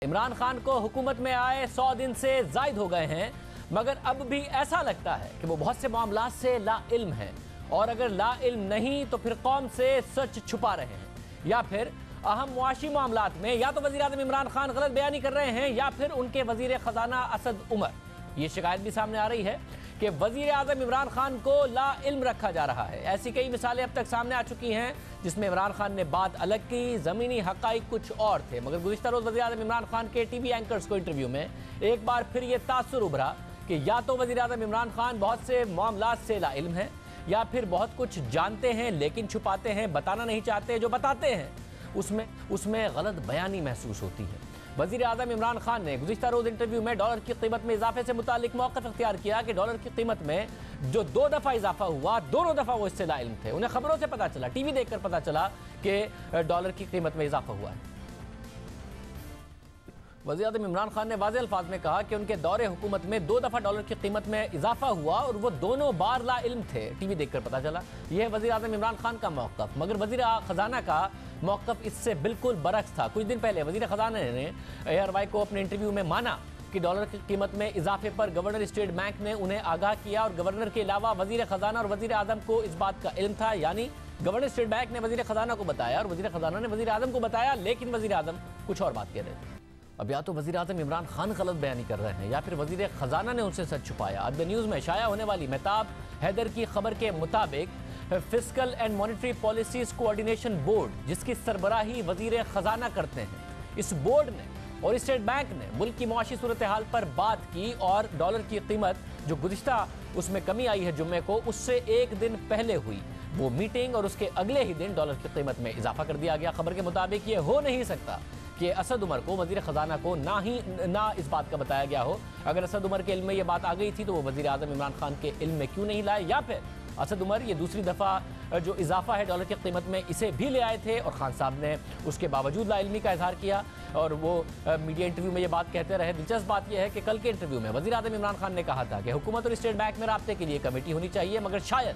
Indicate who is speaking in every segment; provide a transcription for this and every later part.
Speaker 1: इमरान खान को हुकूमत में आए 100 दिन से जायद हो गए हैं, मगर अब भी ऐसा लगता है कि वो बहुत से मामलात से लाइल्म हैं, और अगर लाइल्म नहीं तो फिर कौम से सच छुपा रहे हैं, या फिर अहम मुआशी मामलात में या तो वज़ीर आज़म इमरान खान गलत बयानी कर रहे हैं या फिर उनके वज़ीर ख़जाना असद उमर। ये शिकायत भी सामने आ रही है कि वज़ीर आज़म इमरान खान को लाइल्म रखा जा रहा है। ऐसी कई मिसालें अब तक सामने आ चुकी हैं जिसमें इमरान खान ने बात अलग की, ज़मीनी हक़ाइक़ कुछ और थे। मगर गुज़िश्ता रोज़ वज़ीर आज़म इमरान खान के टीवी एंकर्स को इंटरव्यू में एक बार फिर ये तासुर उभरा कि या तो वज़ीर आज़म इमरान खान बहुत से मामलात से लाइल्म हैं या फिर बहुत कुछ जानते हैं लेकिन छुपाते हैं, बताना नहीं चाहते। जो बताते हैं उसमें गलत बयानी महसूस होती है। वज़ीर आज़म इमरान खान ने गुज़िश्ता रोज़ इंटरव्यू में डॉलर की कीमत में इजाफे से मुतालिक मौक़िफ़ इख्तियार किया कि डॉलर की कीमत में जो 2 दफ़ा इजाफा हुआ, दोनों दफ़ा वो इससे लाइल्म थे। उन्हें खबरों से पता चला, टीवी देखकर पता चला कि डॉलर की कीमत में इजाफा हुआ है। वज़ीर आज़म इमरान खान ने वाज़ेह अल्फाज में कहा कि उनके दौरे हुकूमत में 2 दफ़ा डॉलर की कीमत में इजाफा हुआ और वो दोनों बार लाइल्म थे। टीवी देखकर पता चला। यह है वज़ीर आज़म इमरान खान का मौक़िफ़। मगर वज़ीर ख़जाना का मौक़िफ़ इससे बिल्कुल बरक्स था। कुछ दिन पहले वज़ीर ख़जाना ने ARY को अपने इंटरव्यू में माना कि डॉलर की कीमत में इजाफे पर गवर्नर स्टेट बैंक ने उन्हें आगाह किया और गवर्नर के अलावा वज़ीर ख़जाना और वज़ीर आज़म को इस बात का इल्म था। यानी गवर्नर स्टेट बैंक ने वज़ीर ख़जाना को बताया और वज़ीर ख़जाना ने वज़ीर आज़म को बताया, लेकिन वज़ीर आज़म कुछ और बात कह रहे थे। अब या तो वज़ीर आज़म इमरान खान गलत बयानी कर रहे हैं या फिर वज़ीर ख़जाना ने उनसे सच छुपाया। अब न्यूज़ में शाया होने वाली मेहताब हैदर की खबर के मुताबिक fiscal and monetary policies coordination board, जिसकी सरबराही वज़ीर ख़जाना करते हैं, इस बोर्ड ने और स्टेट बैंक ने मुल्क की मुआशी सूरत हाल पर बात की और डॉलर की कीमत जो गुज़िश्ता उसमें कमी आई है जुम्मे को, उससे एक दिन पहले हुई वो मीटिंग और उसके अगले ही दिन डॉलर की कीमत में इजाफा कर दिया गया। खबर के मुताबिक ये हो नहीं सकता कि असद उमर को, वज़ीर ख़जाना को ना इस बात का बताया गया हो। अगर असद उमर के इल्म में ये बात आ गई थी तो वो वज़ीर आज़म इमरान खान के इल्म में क्यों नहीं लाए, या फिर असद उमर ये दूसरी दफ़ा जो इजाफा है डॉलर की कीमत में इसे भी ले आए थे और खान साहब ने उसके बावजूद लाइल्मी का इजहार किया और वो मीडिया इंटरव्यू में ये बात कहते रहे। दिलचस्प बात यह है कि कल के इंटरव्यू में वज़ीर आज़म इमरान खान ने कहा था कि हुकूमत और स्टेट बैंक में राब्ते के लिए कमेटी होनी चाहिए, मगर शायद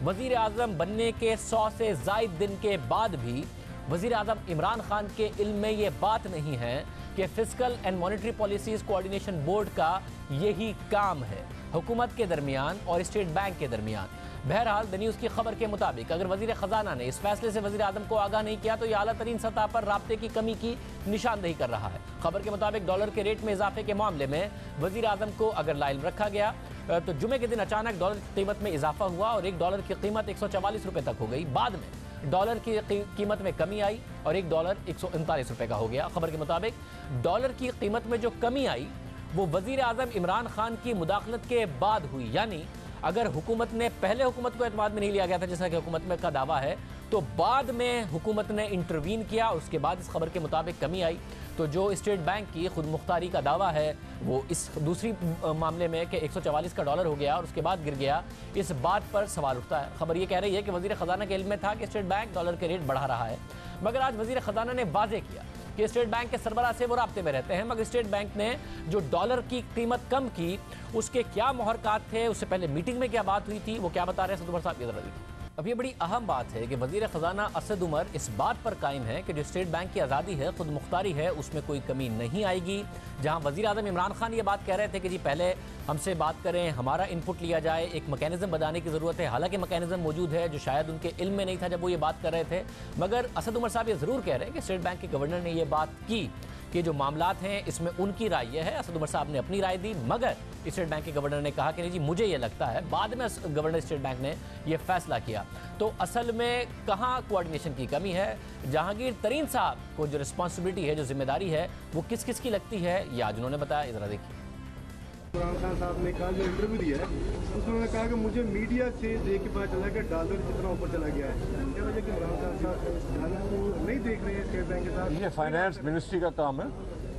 Speaker 1: वज़ीर आज़म बनने के 100 से ज़ायद दिन के बाद भी वज़ीर आज़म इमरान खान के इल्म में ये बात नहीं है कि fiscal and monetary policies coordination board का यही काम है हुकूमत के दरमियान और स्टेट बैंक के दरमियान। बहरहाल द न्यूज़ की खबर के मुताबिक अगर वज़ीर ख़जाना ने इस फैसले से वज़ीर आज़म को आगाह नहीं किया तो यह आला तरीन सतह पर राब्ते की कमी की निशानदेही कर रहा है। खबर के मुताबिक डॉलर के रेट में इजाफे के मामले में वज़ीर आज़म को अगर लाइल्म रखा गया तो जुमे के दिन अचानक डॉलर की कीमत में इजाफा हुआ और $1 की कीमत 144 रुपये तक हो गई। बाद में डॉलर की कीमत में कमी आई और $1 139 रुपये का हो गया। खबर के मुताबिक डॉलर की कीमत में जो कमी आई वो वज़ीर आज़म इमरान खान की मुदाखलत के बाद हुई। यानी अगर हुकूमत ने पहले हुकूमत को एतमाद में नहीं लिया गया था जैसा कि हुकूमत में का दावा है, तो बाद में हुकूमत ने इंटरवीन किया और उसके बाद इस खबर के मुताबिक कमी आई। तो जो स्टेट बैंक की खुद मुख्तारी का दावा है वो इस दूसरी मामले में कि 144 का डॉलर हो गया और उसके बाद गिर गया, इस बात पर सवाल उठता है। खबर ये कह रही है कि वज़ीर ख़जाना के इल्म में था कि स्टेट बैंक डॉलर के रेट बढ़ा रहा है, मगर आज वज़ीर ख़जाना ने वाज़ेह किया कि स्टेट बैंक के सरबराह से वो राब्ते में रहते हैं, मगर स्टेट बैंक ने जो डॉलर की कीमत कम की उसके क्या मुहरकात थे, उससे पहले मीटिंग में क्या बात हुई थी, वो क्या बता रहे हैं असद उमर साहब। इधर देखिए। अब ये बड़ी अहम बात है कि वज़ीर ख़जाना असद उमर इस बात पर कायम है कि जो स्टेट बैंक की आज़ादी है, खुद मुख्तारी है, उसमें कोई कमी नहीं आएगी। जहां वज़ीर आज़म इमरान खान ये बात कह रहे थे कि जी पहले हमसे बात करें, हमारा इनपुट लिया जाए, एक मैकेनिज़्म बनाने की ज़रूरत है। हालांकि मैकेनिज़्म मौजूद है जो शायद उनके इल्म में नहीं था जब वो ये बात कर रहे थे, मगर असद उमर साहब ये ज़रूर कह रहे हैं कि स्टेट बैंक के गवर्नर ने ये बात की कि जो मामलात हैं इसमें उनकी राय यह है। असद उमर साहब ने अपनी राय दी, मगर स्टेट बैंक के गवर्नर ने कहा कि नहीं जी मुझे ये लगता है। बाद में गवर्नर स्टेट बैंक ने यह फैसला किया। तो असल में कहाँ कोऑर्डिनेशन की कमी है, जहांगीर तरीन साहब को जो रिस्पॉन्सिबिलिटी है, जो जिम्मेदारी है, वो किस किस की लगती है, ये आज उन्होंने बताया। ज़रा देखिए।
Speaker 2: इमरान खान साहब ने कहा जो इंटरव्यू दिया है उसमें उन्होंने कहा कि मुझे मीडिया से देख के पता चला कि डॉलर कितना ऊपर चला गया है। क्या वजह कि इमरान खान साहब नहीं देख रहे हैं स्टेट बैंक के साथ?
Speaker 3: ये फाइनेंस मिनिस्ट्री का काम है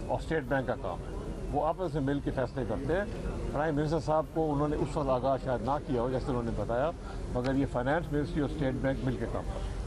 Speaker 3: और स्टेट बैंक का काम है, वो आपस में मिल के फैसले करते हैं। प्राइम मिनिस्टर साहब को उन्होंने उस वक्त आगाह शायद ना किया हो जैसे उन्होंने बताया, मगर ये फाइनेंस मिनिस्ट्री और स्टेट बैंक मिल के काम करते हैं।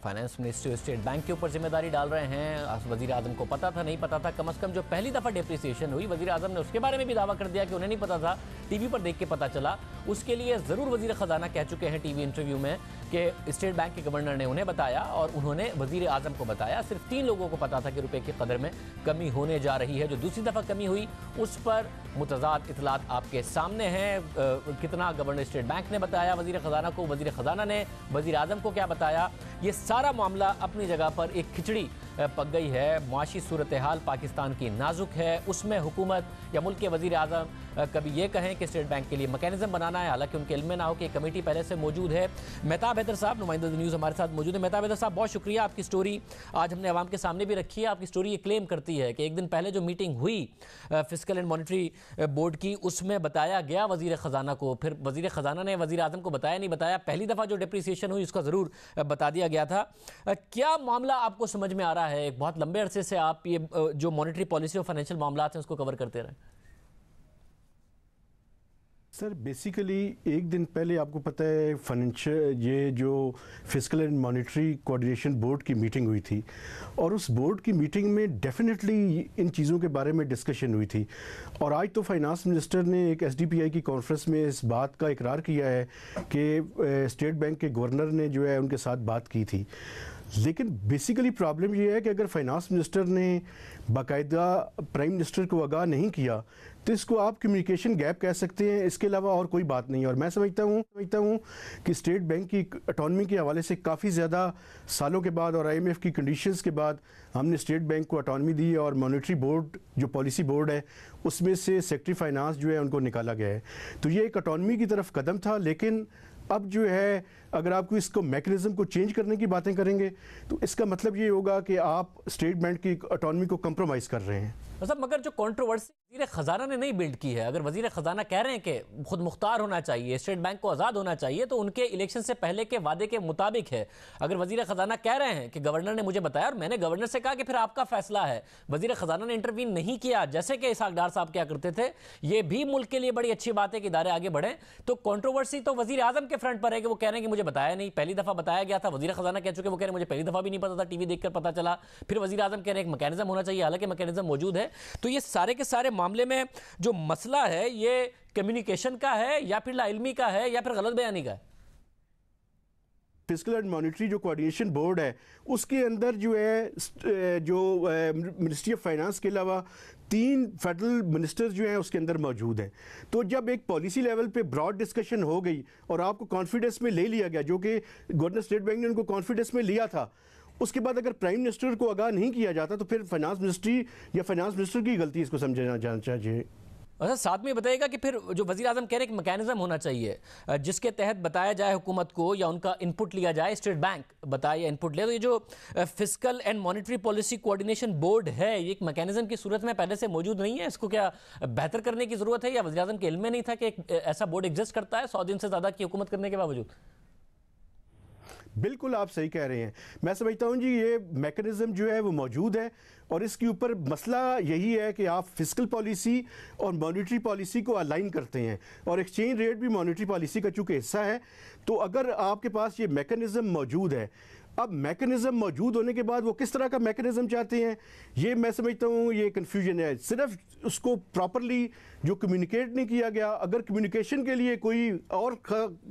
Speaker 1: फाइनेंस मिनिस्ट्री और स्टेट बैंक के ऊपर जिम्मेदारी डाल रहे हैं। वज़ीर आज़म को पता था, नहीं पता था, कम से कम जो पहली दफ़ा डिप्रिसिएशन हुई वज़ीर आज़म ने उसके बारे में भी दावा कर दिया कि उन्हें नहीं पता था, टीवी पर देख के पता चला। उसके लिए ज़रूर वज़ीर ख़जाना कह चुके हैं टीवी इंटरव्यू में कि स्टेट बैंक के गवर्नर ने उन्हें बताया और उन्होंने वजीर आजम को बताया। सिर्फ 3 लोगों को पता था कि रुपए की कदर में कमी होने जा रही है। जो दूसरी दफ़ा कमी हुई उस पर मुतज़ाद इतलात आपके सामने हैं। कितना गवर्नर स्टेट बैंक ने बताया वजीर ख़जाना को, वजीर ख़जाना ने वजीर आजम को क्या बताया, ये सारा मामला अपनी जगह पर एक खिचड़ी पक गई है। मुआशी सूरत हाल पाकिस्तान की नाजुक है, उसमें हुकूमत या मुल्क के वजीर आजम कभी ये कहें कि स्टेट बैंक के लिए मैकेनिज्म बनाना है, हालांकि उनके इल्म में ना हो कि कमेटी पहले से मौजूद है। मेहताब हैदर साहब नुमाइंदा न्यूज़ हमारे साथ मौजूद है। मेहताब हैदर साहब, बहुत शुक्रिया, आपकी स्टोरी आज हमने आवाम के सामने भी रखी है। आपकी स्टोरी ये क्लेम करती है कि एक दिन पहले जो मीटिंग हुई फिस्कल एंड मॉनिटरी बोर्ड की, उसमें बताया गया वजीर ख़जाना को, फिर वजीर ख़जाना ने वजीर आजम को बताया नहीं बताया, पहली दफ़ा जो डिप्रिसिएशन हुई उसका ज़रूर बता दिया गया था। क्या मामला आपको समझ में आ रहा है? एक बहुत लंबे अरसे से आप ये जो मॉनिटरी पॉलिसी और फाइनेंशियल मामला हैं उसको कवर करते रहे।
Speaker 4: सर बेसिकली एक दिन पहले आपको पता है फाइनेंशियल ये जो fiscal and monetary coordination board की मीटिंग हुई थी और उस बोर्ड की मीटिंग में डेफिनेटली इन चीज़ों के बारे में डिस्कशन हुई थी। और आज तो फाइनेंस मिनिस्टर ने एक SDPI की कॉन्फ्रेंस में इस बात का इकरार किया है कि स्टेट बैंक के गवर्नर ने जो है उनके साथ बात की थी। लेकिन बेसिकली प्रॉब्लम ये है कि अगर फाइनेंस मिनिस्टर ने बाकायदा प्राइम मिनिस्टर को आगाह नहीं किया तो इसको आप कम्युनिकेशन गैप कह सकते हैं, इसके अलावा और कोई बात नहीं है। और मैं समझता हूँ कि स्टेट बैंक की ऑटोनॉमी के हवाले से काफ़ी ज़्यादा सालों के बाद और IMF की कंडीशंस के बाद हमने स्टेट बैंक को ऑटोनॉमी दी और मॉनेटरी बोर्ड जो पॉलिसी बोर्ड है उसमें से सेक्रेटरी फाइनेंस जो है उनको निकाला गया है। तो ये एक ऑटोनॉमी की तरफ कदम था। लेकिन अब जो है अगर आपको इसको मैकेनिज्म को चेंज करने की बातें करेंगे तो इसका मतलब ये होगा कि आप स्टेट बैंक की ऑटोनॉमी को कंप्रोमाइज़ कर रहे हैं।
Speaker 1: मगर जो कंट्रोवर्सी वजीर ख़जाना ने नहीं बिल्ड की है, अगर वजीर ख़जाना कह रहे हैं कि खुद मुख्तार होना चाहिए, स्टेट बैंक को आज़ाद होना चाहिए, तो उनके इलेक्शन से पहले के वादे के मुताबिक है। अगर वजीर ख़जाना कह रहे हैं कि गवर्नर ने मुझे बताया और मैंने गवर्नर से कहा कि फिर आपका फैसला है, वजीर ख़जाना ने इंटरवीन नहीं किया जैसे कि इसहाक डार साहब क्या करते थे, ये भी मुल्क के लिए बड़ी अच्छी बात है कि इदारे आगे बढ़े। तो कंट्रोवर्सी तो वजीर आजम के फ्रंट पर है कि वो कह रहे हैं कि मुझे बताया नहीं, पहली दफ़ा बताया गया था, वजीर ख़जाना कह चुके, वो कह रहे हैं मुझे पहली दफ़ा भी नहीं पता था, टीवी देखकर पता चला। फिर वजीर आजम कह रहे हैं एक मैकेनिज्म होना चाहिए, हालांकि मैकेनिज्म मौजूद है। तो ये सारे के सारे मामले में जो मसला है ये कम्युनिकेशन का है या फिर लाइल्मी का है या फिर गलत बयानी का है?
Speaker 4: फिस्कल एंड मॉनिटरी जो कोऑर्डिनेशन बोर्ड है उसके अंदर जो है जो मिनिस्ट्री ऑफ फाइनेंस के अलावा 3 फेडरल मिनिस्टर्स जो हैं उसके अंदर मौजूद हैं। तो जब एक पॉलिसी लेवल पे ब्रॉड डिस्कशन हो गई और आपको कॉन्फिडेंस में ले लिया गया, जो कि गवर्नर स्टेट बैंक ने उनको कॉन्फिडेंस में लिया था, उसके बाद अगर प्राइम मिनिस्टर को आगाह नहीं किया जाता तो फिर फाइनेंस मिनिस्ट्री या फाइनेंस मिनिस्टर की गलती इसको समझा जाना चाहिए।
Speaker 1: अच्छा, साथ में बताइएगा कि फिर जो वजीर आजम कह रहे हैं कि मैकेनिज्म होना चाहिए जिसके तहत बताया जाए हुकूमत को या उनका इनपुट लिया जाए, स्टेट बैंक बताए या इनपुट ले, तो ये जो fiscal and monetary policy coordination board है ये एक मैकेनिज्म की सूरत में पहले से मौजूद नहीं है, इसको क्या बेहतर करने की जरूरत है या वजीर आजम के इल्म में नहीं था कि एक ऐसा बोर्ड एग्जिस्ट करता है 100 दिन से ज़्यादा की हुकूमत करने के बावजूद?
Speaker 4: बिल्कुल आप सही कह रहे हैं। मैं समझता हूँ जी ये मैकेनिज्म जो है वो मौजूद है और इसके ऊपर मसला यही है कि आप फिस्कल पॉलिसी और मॉनेटरी पॉलिसी को अलाइन करते हैं और एक्सचेंज रेट भी मॉनेटरी पॉलिसी का चूँकि हिस्सा है। तो अगर आपके पास ये मैकेनिज्म मौजूद है, अब मैकेनिज्म मौजूद होने के बाद वो किस तरह का मैकेनिज्म चाहते हैं, ये मैं समझता हूँ ये कन्फ्यूजन है। सिर्फ उसको प्रॉपरली जो कम्युनिकेट नहीं किया गया, अगर कम्युनिकेशन के लिए कोई और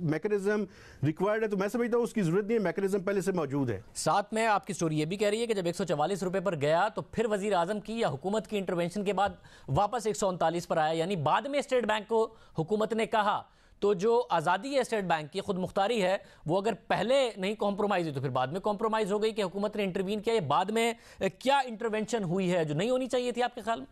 Speaker 4: मैकेनिज्म रिक्वायर्ड है तो मैं समझता हूँ उसकी ज़रूरत नहीं है, मैकेनिज्म पहले से मौजूद है।
Speaker 1: साथ में आपकी स्टोरी ये भी कह रही है कि जब 144 रुपए पर गया तो फिर वजीर आजम की या हुकूमत की इंटरवेंशन के बाद वापस 139 पर आया, यानी बाद में स्टेट बैंक को हुकूमत ने कहा। तो जो आज़ादी है स्टेट बैंक की, खुद मुख्तारी है, वो अगर पहले नहीं कॉम्प्रोमाइज़ हुई तो फिर बाद में कॉम्प्रोमाइज़ हो गई कि हुकूमत ने इंटरवीन किया। ये बाद में क्या इंटरवेंशन हुई है जो नहीं होनी चाहिए थी आपके ख्याल में?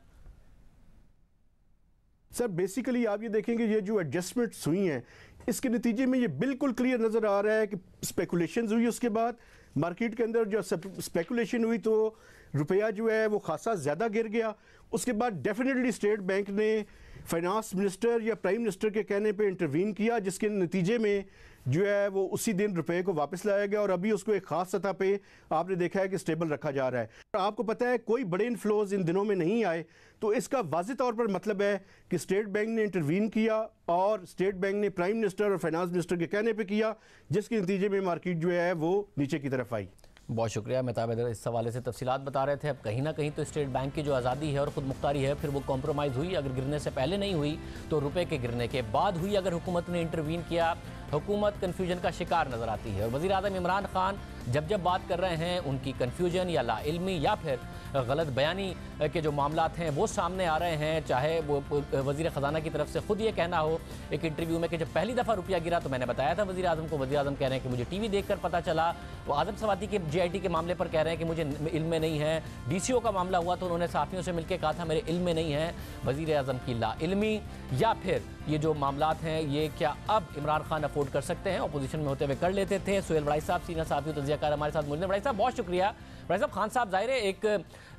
Speaker 4: सर बेसिकली आप ये देखेंगे ये जो एडजस्टमेंट्स हुई हैं इसके नतीजे में ये बिल्कुल क्लियर नज़र आ रहा है कि स्पेकुलेशंस हुई, उसके बाद मार्केट के अंदर जो स्पेकुलेशन हुई तो रुपया जो है वो खासा ज़्यादा गिर गया। उसके बाद डेफिनेटली स्टेट बैंक ने फाइनेंस मिनिस्टर या प्राइम मिनिस्टर के कहने पे इंटरवीन किया, जिसके नतीजे में जो है वो उसी दिन रुपए को वापस लाया गया और अभी उसको एक खास सतह पे आपने देखा है कि स्टेबल रखा जा रहा है। आपको पता है कोई बड़े इनफ्लोज इन दिनों में नहीं आए, तो इसका वाज़ेह तौर पर मतलब है कि स्टेट बैंक ने इंटरवीन किया और स्टेट बैंक ने प्राइम मिनिस्टर और फाइनेंस मिनिस्टर के कहने पर किया, जिसके नतीजे में मार्केट जो है वो नीचे की तरफ आई।
Speaker 1: बहुत शुक्रिया मेहताब हैदर, इस हवाले से तफसीलात बता रहे थे। अब कहीं ना कहीं तो स्टेट बैंक की जो आज़ादी है और ख़ुद मुख्तारी है फिर वो कॉम्प्रोमाइज़ हुई, अगर गिरने से पहले नहीं हुई तो रुपए के गिरने के बाद हुई। अगर हुकूमत ने इंटरवीन किया हुकूमत कन्फ्यूजन का शिकार नजर आती है और वज़ीर आज़म इमरान खान जब बात कर रहे हैं उनकी कन्फ्यूजन या लाइल्मी या फिर गलत बयानी के जो मामलात हैं वो सामने आ रहे हैं। चाहे वो वज़ीर ख़जाना की तरफ से ख़ुद ये कहना हो एक इंटरव्यू में कि जब पहली दफ़ा रुपया गिरा तो मैंने बताया था वज़ीर आज़म को, वज़ीर आज़म कह रहे हैं कि मुझे टीवी देखकर पता चला। वो आज़म सवाती के JIT के मामले पर कह रहे हैं कि मुझे इल्म में नहीं है। DCO का मामला हुआ तो उन्होंने साथियों से मिलकर कहा था मेरे इल्म में नहीं है। वज़ीर आज़म की लाइल्मी या फिर ये जो मामलात हैं ये क्या अब इमरान खान अफोर्ड कर सकते हैं? अपोजिशन में होते हुए कर लेते थे। सुहेल बड़ाई साहब सीनियर साहब तजियाकार हमारे साथ मौजूद हैं। बड़ाई साहब बहुत शुक्रिया। बड़ाई साहब, खान साहब ज़ाहिर है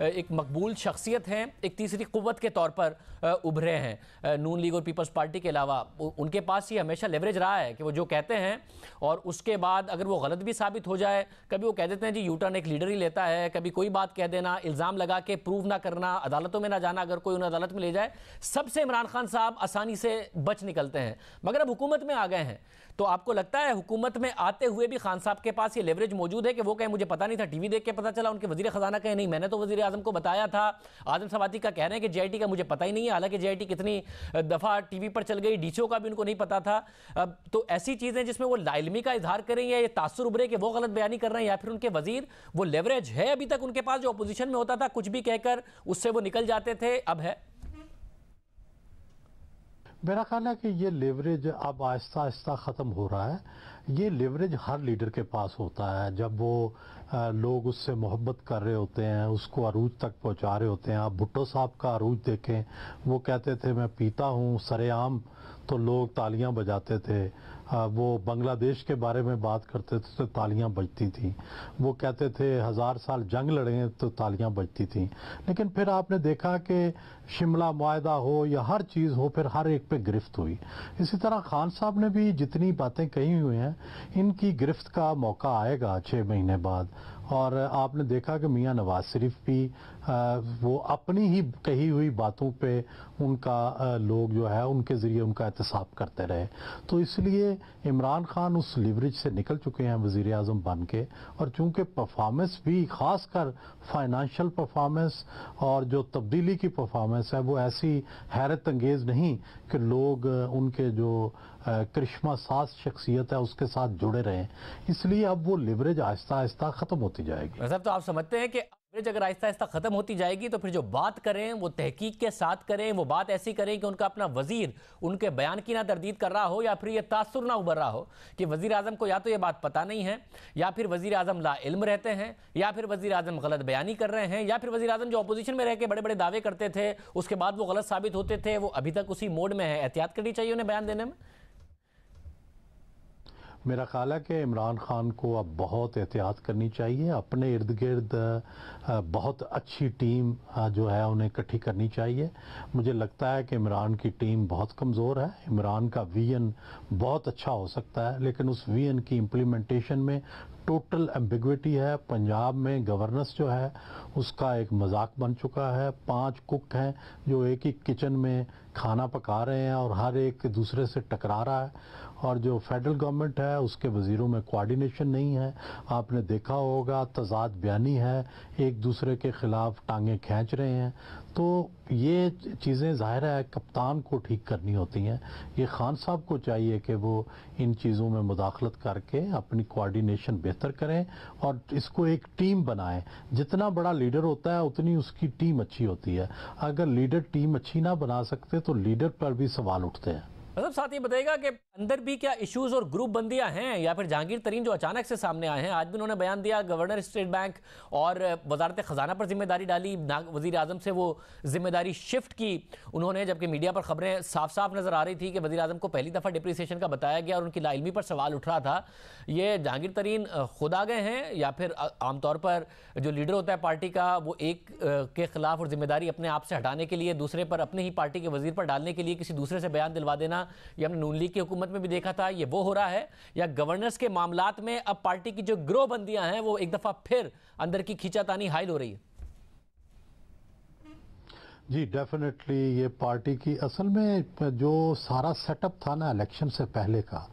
Speaker 1: एक मकबूल शख्सियत हैं, एक तीसरी कुव्वत के तौर पर उभरे हैं नून लीग और पीपल्स पार्टी के अलावा। उनके पास ये हमेशा लेवरेज रहा है कि वो जो कहते हैं और उसके बाद अगर वो गलत भी साबित हो जाए, कभी वो कह देते हैं जी यू टर्न एक लीडर ही लेता है, कभी कोई बात कह देना, इल्ज़ाम लगा के प्रूव ना करना, अदालतों में ना जाना, अगर कोई उन्हें अदालत में ले जाए, सबसे इमरान खान साहब आसानी से बच निकलते हैं। मगर अब हुकूमत में आ गए हैं तो आपको लगता है हुकूमत में आते हुए भी खान साहब के पास ये लेवरेज मौजूद है कि वो कहें मुझे पता नहीं था, टीवी देख के पता चला, उनके वज़ीर ख़जाना कहें नहीं मैंने तो वज़ीर आज़म को बताया था। आज़म सवाती का कह रहे हैं कि JIT का मुझे पता ही नहीं है, हालांकि JIT कितनी दफ़ा टीवी पर चल गई, DCO का भी उनको नहीं पता था। तो ऐसी चीज़ें जिसमें वो लाइल्मी का इजहार करें या ये तासुर उभरे कि वो गलत बयानी कर रहे हैं या फिर उनके वज़ीर, वो लेवरेज है अभी तक उनके पास? जो अपोजिशन में होता था कुछ भी कहकर उससे वो निकल जाते थे, अब है?
Speaker 5: मेरा ख्याल है कि ये लेवरेज अब आहिस्ता आहिस्ता ख़त्म हो रहा है। ये लेवरेज हर लीडर के पास होता है जब वो लोग उससे मोहब्बत कर रहे होते हैं, उसको अरूज तक पहुंचा रहे होते हैं। आप भुट्टो साहब का अरूज देखें, वो कहते थे मैं पीता हूँ सरेआम तो लोग तालियां बजाते थे। वो बांग्लादेश के बारे में बात करते थे तो तालियां बजती थी। वो कहते थे 1000 साल जंग लड़े तो तालियां बजती थी। लेकिन फिर आपने देखा कि शिमला मुआहदा हो या हर चीज़ हो, फिर हर एक पे गिरफ्त हुई। इसी तरह खान साहब ने भी जितनी बातें कही हुई हैं, इनकी गिरफ्त का मौका आएगा 6 महीने बाद। और आपने देखा कि मियां नवाज शरीफ भी वो अपनी ही कही हुई बातों पे उनका लोग जो है उनके ज़रिए उनका एहतसाब करते रहे। तो इसलिए इमरान खान उस लिवरेज से निकल चुके हैं वज़ीर आज़म बन के। और चूँकि परफॉर्मेंस भी ख़ासकर फाइनेंशियल परफॉर्मेंस और जो तब्दीली की परफॉर्मेंस है वो ऐसी हैरत अंगेज़ नहीं कि लोग उनके जो करिश्मा साज शख्सियत है उसके साथ जुड़े रहें। इसलिए अब वो लिवरेज आहिस्ता आहिस्ता ख़त्म होती जाएगी।
Speaker 1: मतलब तो आप समझते हैं कि लिवरेज अगर आहिस्ता आहिस्ता ख़त्म होती जाएगी तो फिर जो बात करें वो तहकीक के साथ करें, वो बात ऐसी करें कि उनका अपना वजीर उनके बयान की ना तरदीद कर रहा हो या फिर ये तासुर ना उभर रहा हो कि वज़ीर आज़म को या तो ये बात पता नहीं है या फिर वज़ीर आज़म ला इल्म रहते हैं या फिर वज़ीर आज़म गलत बयानी कर रहे हैं या फिर वज़ीर आज़म जो अपोजिशन में रह के बड़े बड़े दावे करते थे उसके बाद वो गलत साबित होते थे, वो अभी तक उसी मोड में है। एहतियात करनी चाहिए उन्हें बयान देने में।
Speaker 5: मेरा ख्याल है कि इमरान खान को अब बहुत एहतियात करनी चाहिए। अपने इर्द गिर्द बहुत अच्छी टीम जो है उन्हें इकट्ठी करनी चाहिए। मुझे लगता है कि इमरान की टीम बहुत कमज़ोर है। इमरान का विजन बहुत अच्छा हो सकता है लेकिन उस विजन की इम्प्लीमेंटेशन में टोटल एम्बिग्विटी है। पंजाब में गवर्नेंस जो है उसका एक मजाक बन चुका है। 5 कुक हैं जो एक ही किचन में खाना पका रहे हैं और हर एक दूसरे से टकरा रहा है। और जो फेडरल गवर्नमेंट है उसके वज़ीरों में कोऑर्डिनेशन नहीं है। आपने देखा होगा तज़ाद बयानी है, एक दूसरे के ख़िलाफ़ टांगें खींच रहे हैं। तो ये चीज़ें ज़ाहिर है कप्तान को ठीक करनी होती हैं। ये खान साहब को चाहिए कि वो इन चीज़ों में मुदाखलत करके अपनी कोऑर्डिनेशन बेहतर करें और इसको एक टीम बनाएं। जितना बड़ा लीडर होता है उतनी उसकी टीम अच्छी होती है। अगर लीडर टीम अच्छी ना बना सकते तो लीडर पर भी सवाल उठते हैं।
Speaker 1: मतलब साथ ये बताइएगा कि अंदर भी क्या इश्यूज और ग्रुप बंदियां हैं या फिर जहांगीर तरीन जो अचानक से सामने आए हैं? आज भी उन्होंने बयान दिया, गवर्नर स्टेट बैंक और वजारत खजाना पर जिम्मेदारी डाली, वजीर आजम से वो जिम्मेदारी शिफ्ट की उन्होंने, जबकि मीडिया पर खबरें साफ साफ नजर आ रही थी कि वजीर आजम को पहली दफा डिप्रिसिएशन का बताया गया और उनकी लाइल्मी पर सवाल उठ रहा था। ये जहांगीर तरीन खुद आ गए हैं या फिर आमतौर पर जो लीडर होता है पार्टी का वो एक के खिलाफ और जिम्मेदारी अपने आप से हटाने के लिए दूसरे पर, अपने ही पार्टी के वजीर पर डालने के लिए किसी दूसरे से बयान दिलवा देना, ये हमने नून लीग की हुकूमत में भी देखा था, ये वो हो रहा है? या गवर्नेंस के मामलात में अब पार्टी की जो ग्रोह बंदियां हैं वो एक दफा फिर अंदर की खींचातानी हाइल हो रही है?
Speaker 5: जी डेफिनेटली ये पार्टी की असल में जो सारा सेटअप था ना इलेक्शन से पहले का,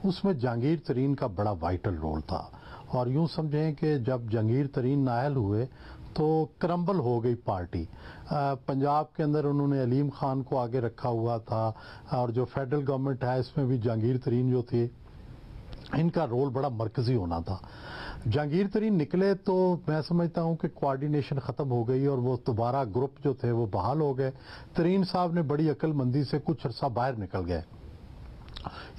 Speaker 5: उसमें जहांगीर तरीन का बड़ा वाइटल रोल था। और यूं समझें कि जब जहांगीर तरीन नाअहल हुए तो क्रम्बल हो गई पार्टी। पंजाब के अंदर उन्होंने अलीम खान को आगे रखा हुआ था और जो फेडरल गवर्नमेंट है इसमें भी जहांगीर तरीन जो थे इनका रोल बड़ा मरकजी होना था। जहांगीर तरीन निकले तो मैं समझता हूं कि कोऑर्डिनेशन ख़त्म हो गई और वो दोबारा ग्रुप जो थे वो बहाल हो गए। तरीन साहब ने बड़ी अक्लमंदी से कुछ अरसा बाहर निकल गए।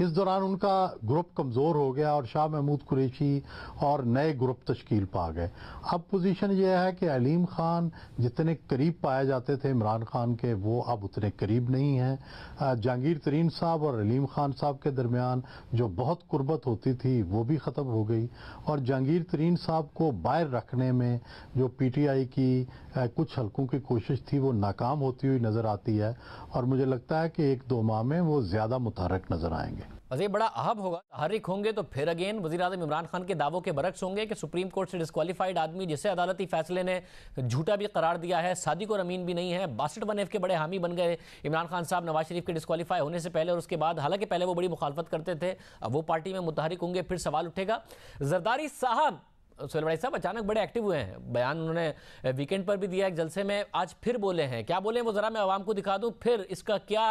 Speaker 5: इस दौरान उनका ग्रुप कमज़ोर हो गया और शाह महमूद कुरैशी और नए ग्रुप तश्कील पा गए। अब पोजीशन ये है कि अलीम खान जितने करीब पाए जाते थे इमरान खान के, वो अब उतने करीब नहीं हैं। जहांगीर तरीन साहब और अलीम खान साहब के दरमियान जो बहुत कुर्बत होती थी वो भी ख़त्म हो गई और जहांगीर तरीन साहब को बाहर रखने में जो PTI की कुछ हलकों की कोशिश थी वो नाकाम होती हुई नज़र आती है और मुझे लगता है कि 1-2 माह में वो ज़्यादा मुतहरक नज़र आएंगे।
Speaker 1: ये बड़ा अहम होगा, हरिक होंगे तो फिर अगेन वज़ीर आज़म इमरान खान के दावों के बरक्स होंगे कि सुप्रीम कोर्ट से डिस्क्वालीफाइड आदमी जिसे अदालती फैसले ने झूठा भी करार दिया है, सादिक और अमीन भी नहीं है, 62 के बड़े हामी बन गए इमरान खान साहब नवाज शरीफ के डिस्क्वालीफाई होने से पहले और उसके बाद। हालांकि पहले वो बड़ी मुखालफत करते थे, अब वो पार्टी में मुतहरिक होंगे, फिर सवाल उठेगा। जरदारी साहब, सोहेल बड़ाई साहब अचानक बड़े एक्टिव हुए हैं, बयान उन्होंने वीकेंड पर भी दिया एक जलसे में, आज फिर बोले हैं। क्या बोले वो ज़रा मैं आवाम को दिखा दूं, फिर इसका क्या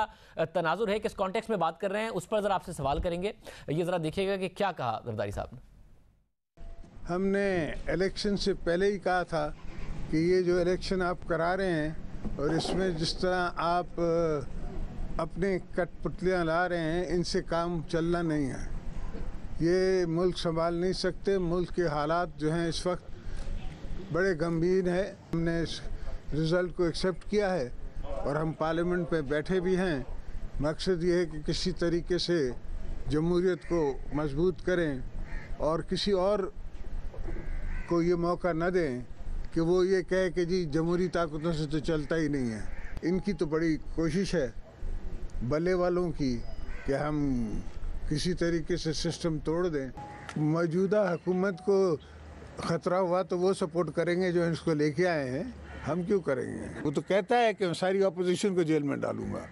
Speaker 1: तनाजुर है, किस कॉन्टेक्स्ट में बात कर रहे हैं, उस पर ज़रा आपसे सवाल करेंगे। ये ज़रा देखिएगा कि क्या कहा जरदारी साहब ने।
Speaker 6: हमने इलेक्शन से पहले ही कहा था कि ये जो इलेक्शन आप करा रहे हैं और इसमें जिस तरह आप अपने कठपुतलियाँ ला रहे हैं, इनसे काम चलना नहीं है। ये मुल्क संभाल नहीं सकते। मुल्क के हालात जो हैं इस वक्त बड़े गंभीर हैं। हमने इस रिज़ल्ट को एक्सेप्ट किया है और हम पार्लियामेंट में बैठे भी हैं। मकसद ये है कि किसी तरीके से जमहूरियत को मजबूत करें और किसी और को ये मौका न दें कि वो ये कहे कि जी जमहूरी ताकतों से तो चलता ही नहीं है। इनकी तो बड़ी कोशिश है बल्ले वालों की कि हम किसी तरीके से सिस्टम तोड़ दें। मौजूदा हुकूमत को ख़तरा हुआ तो वो सपोर्ट करेंगे जो इसको लेके आए हैं, हम क्यों करेंगे। वो तो कहता है कि मैं सारी अपोजिशन को जेल में डालूंगा,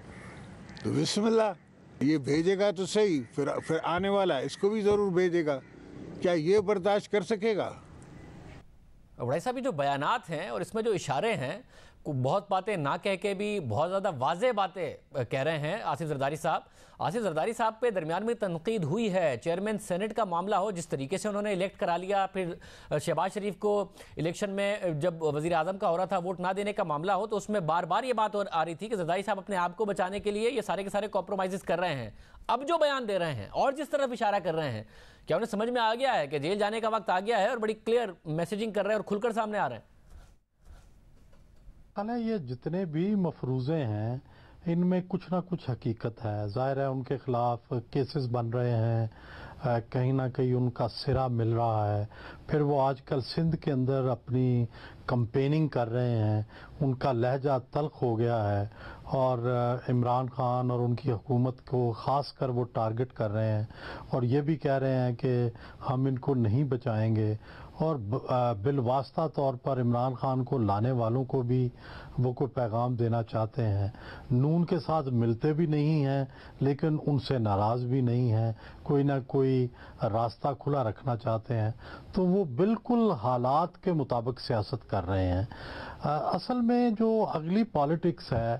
Speaker 6: तो बिस्मिल्लाह, ये भेजेगा तो सही, फिर आने वाला है इसको भी ज़रूर भेजेगा। क्या ये बर्दाश्त कर सकेगा?
Speaker 1: बड़ाई साहब, ये जो बयानात हैं और इसमें जो इशारे हैं, बहुत बातें ना कह के भी बहुत ज़्यादा वाज़ेह बातें कह रहे हैं आसिफ जरदारी साहब। आसिफ जरदारी साहब पे दरमियान में तनकीद हुई है, चेयरमैन सेनेट का मामला हो, जिस तरीके से उन्होंने इलेक्ट करा लिया, फिर शहबाज शरीफ को इलेक्शन में जब वज़ीर आज़म का हो रहा था वोट ना देने का मामला हो, तो उसमें बार बार ये बात आ रही थी कि जरदारी साहब अपने आप को बचाने के लिए ये सारे के सारे कॉम्प्रोमाइज़ कर रहे हैं। अब जो बयान दे रहे हैं और जिस तरफ इशारा कर रहे हैं, क्या उन्हें समझ में आ गया है कि जेल जाने का वक्त आ गया है और बड़ी क्लियर मैसेजिंग कर रहे हैं और खुलकर सामने आ रहे हैं?
Speaker 5: ये जितने भी मफरूज़े हैं इनमें कुछ ना कुछ हकीकत है। ज़ाहिर है उनके ख़िलाफ़ केसेस बन रहे हैं, कहीं ना कहीं उनका सिरा मिल रहा है। फिर वो आजकल सिंध के अंदर अपनी कंपेनिंग कर रहे हैं, उनका लहजा तल्ख हो गया है और इमरान खान और उनकी हुकूमत को ख़ास कर वो टारगेट कर रहे हैं और ये भी कह रहे हैं कि हम इनको नहीं बचाएंगे और बिलवास्ता तौर पर इमरान खान को लाने वालों को भी वो कोई पैगाम देना चाहते हैं। नून के साथ मिलते भी नहीं हैं लेकिन उनसे नाराज़ भी नहीं हैं, कोई ना कोई रास्ता खुला रखना चाहते हैं। तो वो बिल्कुल हालात के मुताबिक सियासत कर रहे हैं। असल में जो अगली पॉलिटिक्स है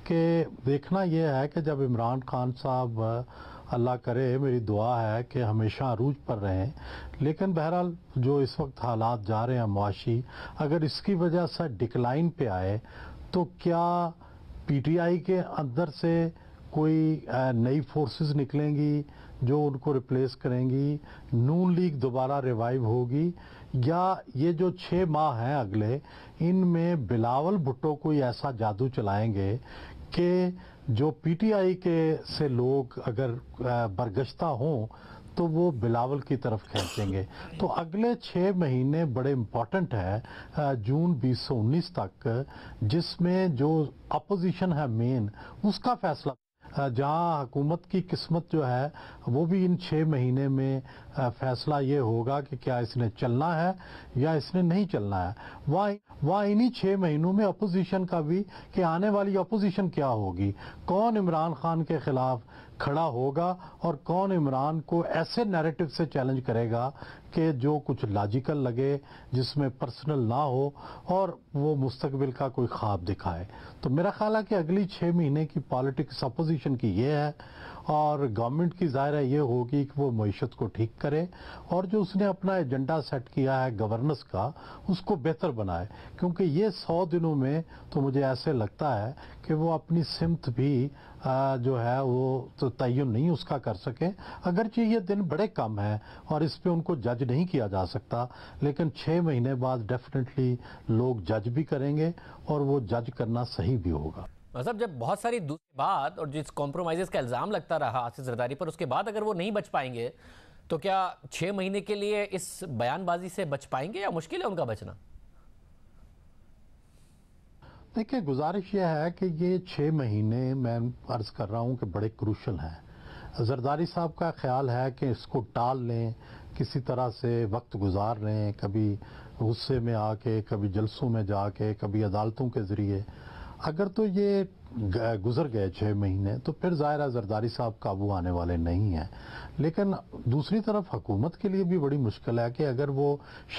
Speaker 5: कि देखना यह है कि जब इमरान खान साहब, अल्लाह करे, मेरी दुआ है कि हमेशा अरूज पर रहें, लेकिन बहरहाल जो इस वक्त हालात जा रहे हैं मुआशी, अगर इसकी वजह से डिक्लाइन पे आए तो क्या PTI के अंदर से कोई नई फोर्सेस निकलेंगी जो उनको रिप्लेस करेंगी, नून लीग दोबारा रिवाइव होगी, या ये जो 6 माह हैं अगले, इनमें बिलावल भुट्टो कोई ऐसा जादू चलाएंगे कि जो PTI के से लोग अगर बरगश्ता हों तो वो बिलावल की तरफ खींचेंगे। तो अगले 6 महीने बड़े इम्पॉर्टेंट है जून 2019 तक, जिसमें जो अपोजिशन है मेन उसका फैसला, जहां हुकूमत की किस्मत जो है वो भी इन 6 महीने में फैसला ये होगा कि क्या इसने चलना है या इसने नहीं चलना है। वहाँ इन्हीं 6 महीनों में अपोजिशन का भी कि आने वाली अपोजिशन क्या होगी, कौन इमरान खान के खिलाफ खड़ा होगा और कौन इमरान को ऐसे नैरेटिव से चैलेंज करेगा कि जो कुछ लॉजिकल लगे, जिसमें पर्सनल ना हो और वो मुस्तकबिल का कोई ख्वाब दिखाए। तो मेरा ख्याल है कि अगली 6 महीने की पॉलिटिक्स अपोजिशन की ये है और गवर्नमेंट की ज़ाहिर है ये होगी कि वो मईशत को ठीक करे और जो उसने अपना एजेंडा सेट किया है गवर्नेंस का उसको बेहतर बनाए, क्योंकि ये 100 दिनों में तो मुझे ऐसे लगता है कि वो अपनी सिमत भी जो है वो तो तयन नहीं उसका कर सके। अगरचे ये दिन बड़े कम है और इस पे उनको जज नहीं किया जा सकता, लेकिन 6 महीने बाद डेफिनेटली लोग जज भी करेंगे और वो जज करना सही भी होगा।
Speaker 1: मतलब जब बहुत सारी दूसरी बात और जिस कॉम्प्रोमाइज़ का इल्ज़ाम लगता रहा आसिफ जरदारी पर, उसके बाद अगर वो नहीं बच पाएंगे तो क्या 6 महीने के लिए इस बयानबाजी से बच पाएंगे या मुश्किल है उनका बचना?
Speaker 5: देखिए, गुजारिश यह है कि ये 6 महीने मैं अर्ज कर रहा हूँ कि बड़े क्रूशल हैं। जरदारी साहब का ख्याल है कि इसको टाल लें, किसी तरह से वक्त गुजार लें, कभी गुस्से में आके, कभी जलसों में जाके, कभी अदालतों के ज़रिए। अगर तो ये गुजर गए 6 महीने तो फिर ज़ाहिर जरदारी साहब काबू आने वाले नहीं हैं। लेकिन दूसरी तरफ हुकूमत के लिए भी बड़ी मुश्किल है कि अगर वो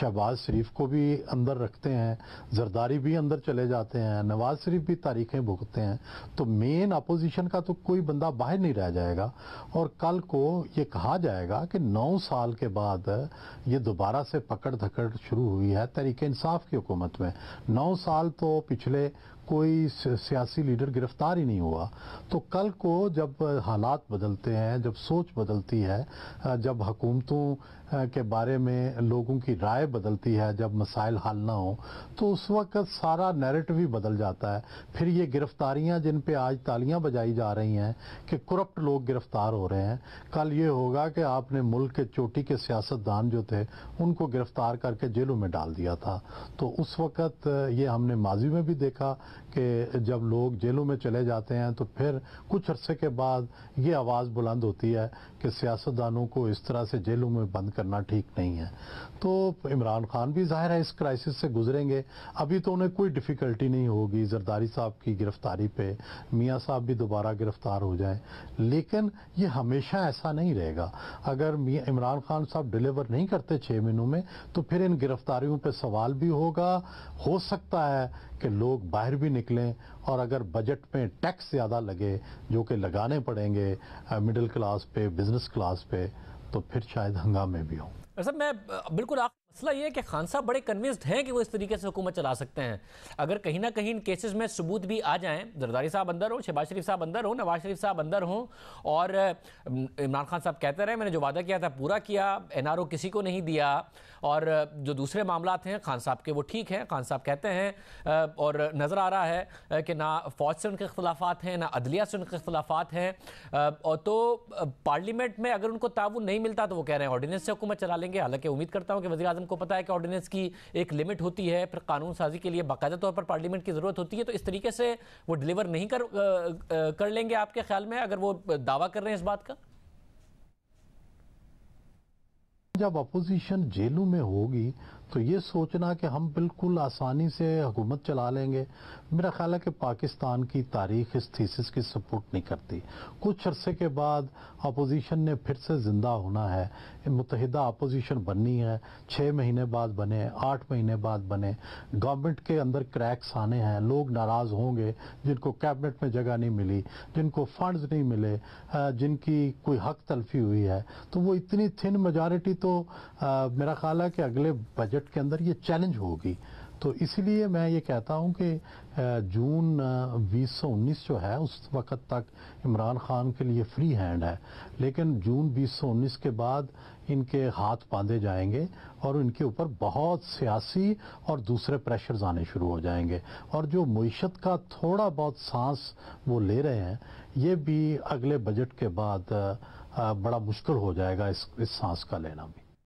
Speaker 5: शहबाज शरीफ को भी अंदर रखते हैं, जरदारी भी अंदर चले जाते हैं, नवाज शरीफ भी तारीखें भुगतते हैं, तो मेन अपोजिशन का तो कोई बंदा बाहर नहीं रह जाएगा। और कल को ये कहा जाएगा कि 9 साल के बाद ये दोबारा से पकड़ धकड़ शुरू हुई है तहरीक इंसाफ की हुकूमत में। 9 साल तो पिछले कोई सियासी लीडर गिरफ्तार ही नहीं हुआ। तो कल को जब हालात बदलते हैं, जब सोच बदलती है, जब हुकूमतों के बारे में लोगों की राय बदलती है, जब मसाइल हल ना हो, तो उस वक्त सारा नैरेटिव ही बदल जाता है। फिर ये गिरफ्तारियां जिन पे आज तालियां बजाई जा रही हैं कि करप्ट लोग गिरफ्तार हो रहे हैं, कल ये होगा कि आपने मुल्क के चोटी के सियासतदान जो थे उनको गिरफ्तार करके जेलों में डाल दिया था। तो उस वक्त ये हमने माजी में भी देखा कि जब लोग जेलों में चले जाते हैं तो फिर कुछ अरसे के बाद ये आवाज़ बुलंद होती है कि सियासतदानों को इस तरह से जेलों में बंद करना ठीक नहीं है। तो इमरान खान भी जाहिर है इस क्राइसिस से गुजरेंगे। अभी तो उन्हें कोई डिफ़िकल्टी नहीं होगी जरदारी साहब की गिरफ्तारी पे, मियाँ साहब भी दोबारा गिरफ्तार हो जाएं, लेकिन ये हमेशा ऐसा नहीं रहेगा। अगर इमरान खान साहब डिलीवर नहीं करते 6 महीनों में तो फिर इन गिरफ्तारियों पे सवाल भी होगा। हो सकता है कि लोग बाहर भी निकलें और अगर बजट में टैक्स ज़्यादा लगे जो कि लगाने पड़ेंगे मिडिल क्लास पे, बिजनेस क्लास पे, तो फिर शायद हंगामे भी हों।
Speaker 1: सर मैं बिल्कुल मसला ये है कि खान साहब बड़े कन्विंस्ड हैं कि वो इस तरीके से हुकूमत चला सकते हैं। अगर कहीं ना कहीं इन केसेस में सबूत भी आ जाएं, जरदारी साहब अंदर हो, शहबाज शरीफ साहब अंदर हो, नवाज शरीफ साहब अंदर हो, और इमरान खान साहब कहते रहे मैंने जो वादा किया था पूरा किया, एनआरओ किसी को नहीं दिया, और जो दूसरे मामलात हैं खान साहब के वो ठीक हैं, खान साहब कहते हैं, और नज़र आ रहा है कि ना फौज से उनके इख्तलाफात हैं, ना अदलिया से उनके इख्तलाफात हैं, और तो पार्लियामेंट में अगर उनको ताउन नहीं मिलता तो वो कह रहे हैं ऑर्डिनेंस से हुकूमत चला लेंगे। हालांकि उम्मीद करता हूं कि वज़ीर आज़म को पता है कि ऑर्डिनेंस की एक लिमिट होती है, फिर कानून साजी के लिए बाकायदा तौर पर पार्लियामेंट की ज़रूरत होती है। तो इस तरीके से वो डिलीवर नहीं कर लेंगे आपके ख्याल में, अगर वो दावा कर रहे हैं इस बात का?
Speaker 5: जब अपोजिशन जेलों में होगी तो ये सोचना कि हम बिल्कुल आसानी से हुकूमत चला लेंगे, मेरा ख्याल है कि पाकिस्तान की तारीख इस थीसिस की सपोर्ट नहीं करती। कुछ अरसे के बाद अपोजिशन ने फिर से ज़िंदा होना है, मुत्तहिदा अपोजिशन बननी है। 6 महीने बाद बने, 8 महीने बाद बने, गवर्नमेंट के अंदर क्रैक्स आने हैं, लोग नाराज़ होंगे, जिनको कैबिनेट में जगह नहीं मिली, जिनको फंड्स नहीं मिले, जिनकी कोई हक तलफी हुई है, तो वो इतनी थिन मेजॉरिटी तो मेरा ख्याल है कि अगले बजट के अंदर ये चैलेंज होगी। तो इसीलिए मैं ये कहता हूं कि जून 2019 जो है उस वक्त तक इमरान खान के लिए फ्री हैंड है, लेकिन जून 2019 के बाद इनके हाथ बांधे जाएंगे और इनके ऊपर बहुत सियासी और दूसरे प्रेशर्स आने शुरू हो जाएंगे, और जो मईशत का थोड़ा बहुत सांस वो ले रहे हैं ये भी अगले बजट के बाद बड़ा मुश्किल हो जाएगा इस सांस का लेना भी।